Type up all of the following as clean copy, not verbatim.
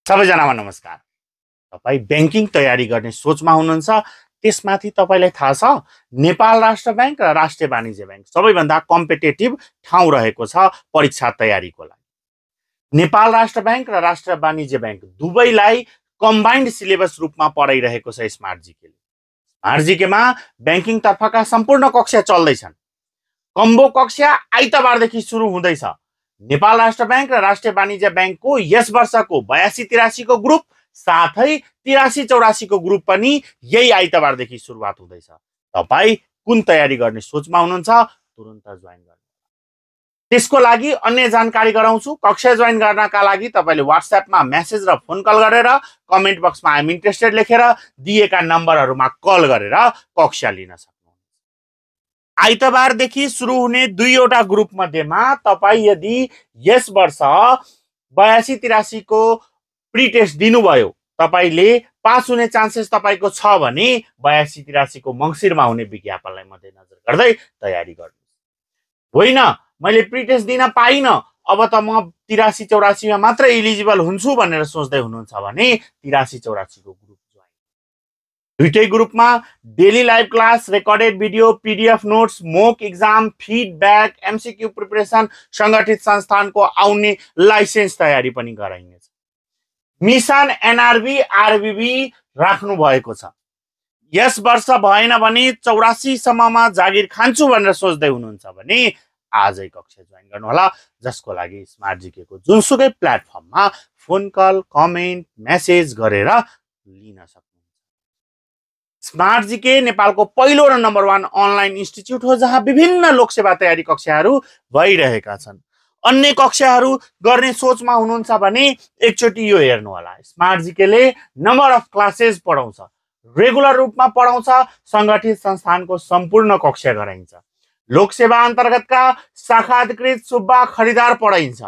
सबैजनामा नमस्कार। तपाई बैंकिङ तयारी गर्ने सोचमा हुनुहुन्छ, त्यसमाथि तपाईलाई थाहा छ नेपाल राष्ट्र बैंक र राष्ट्रिय वाणिज्य बैंक सबैभन्दा कम्पिटेटिभ ठाउँ रहेको छ परीक्षा तयारीको लागि। नेपाल राष्ट्र बैंक र राष्ट्रिय वाणिज्य बैंक दुवैलाई कम्बाइन्ड सिलेबस रूपमा पढाइरहेको छ स्मार्ट जीकेले। स्मार्ट जीकेमा बैंकिङ तर्फका सम्पूर्ण कक्षा चल्दैछन्। कम्बो कक्षा आइतबारदेखि सुरु हुँदैछ। नेपाल राष्ट्र बैंक र राष्ट्रिय वाणिज्य बैंकको यस वर्षको 82-83 को ग्रुप साथै 83-84 को ग्रुप पनि यही आइतबारदेखि सुरुवात हुँदैछ। तपाई कुन तयारी गर्ने सोचमा हुनुहुन्छ, तुरुन्त जोइन गर्नु। त्यसको लागि अन्य जानकारी गराउँछु। कक्षा जोइन गर्नका लागि तपाईले व्हाट्सएपमा मेसेज र फोन कल गरेर कमेन्ट बक्समा आइ एम इन्ट्रेस्टेड लेखेर दिएका नम्बरहरुमा कल गरेर कक्षा लिन सक्नुहुन्छ। आइतबारदेखि सुरु हुने दुईवटा ग्रुप मध्येमा तपाई यदि यस वर्ष 82-83 को प्री टेस्ट दिनुभयो, तपाईले पास हुने चान्सेस तपाईको छ भने 82-83 को मंसिरमा हुने विज्ञापनलाई मध्यनजर गर्दै तयारी गर्नु। होइन मैले प्री टेस्ट दिन पाइन, अब त म 83-84 मा मात्र एलिजिबल हुन्छु भनेर सोच्दै हुनुहुन्छ भने 83-84 को ग्रुप जोइन। दुईटै ग्रुपमा daily live class, recorded video, PDF notes, mock exam, feedback, MCQ preparation, संगठित संस्थानको आउने लाइसेन्स तयारी पनि गराइनेछ। मिशन एनआरबी आरबीबी राख्नु भएको छ। यस वर्ष भएन भने 84 सम्ममा जागिर खान्छु भनेर सोच्दै हुनुहुन्छ भने आजै कक्षा जोइन गर्नु होला, जसको लागि स्मार्ट जीके को जुनसुकै प्लेटफर्ममा फोन कल, कमेन्ट, मेसेज गरेर लिन सक्नुहुन्छ। स्मार्ट जीके नेपालको पहिलो र नम्बर 1 अनलाइन इन्स्टिट्युट हो जहाँ विभिन्न लोकसेवा तयारी कक्षाहरू भइरहेका छन्। अन्य कक्षाहरू गर्ने सोचमा हुनुहुन्छ भने एकचोटी यो हेर्नु होला। स्मार्ट जीकेले नम्बर अफ क्लासेस पढाउँछ, रेगुलर रूपमा पढाउँछ, संगठित संस्थानको सम्पूर्ण कक्षा गराइन्छ, लोकसेवा अन्तर्गतका शाखा अधिकृत सुब्बा खरिदार पढाइन्छ,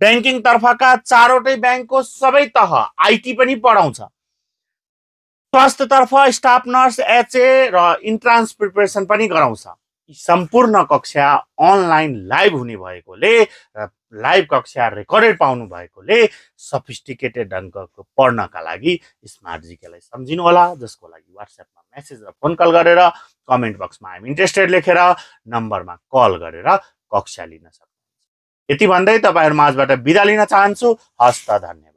बैंकिङ तर्फका चारवटै बैंकको सबै तह आईटी पनि पढाउँछ, स्वास्थ्य तर्फ स्टाफ नर्स, एचए र इन्ट्रान्स प्रिपरेसन पनि गराउँछ। सम्पूर्ण कक्षा अनलाइन लाइभ हुने भएकोले र लाइभ कक्षा रेकर्डेड पाउनु भएकोले सफिस्टिकेटेड ढङ्गको पढ्नका लागि स्मार्ट जीकेलाई सम्झिनु होला, जसको लागि व्हाट्सएपमा मेसेज र फोन कल गरेर कमेन्ट बक्समा आइ एम इन्ट्रेस्टेड लेखेर नम्बरमा कल गरेर कक्षा लिन सक्नुहुन्छ। यति भन्दै तपाईहरु माझबाट बिदा लिन चाहन्छु। हस्त, धन्यवाद।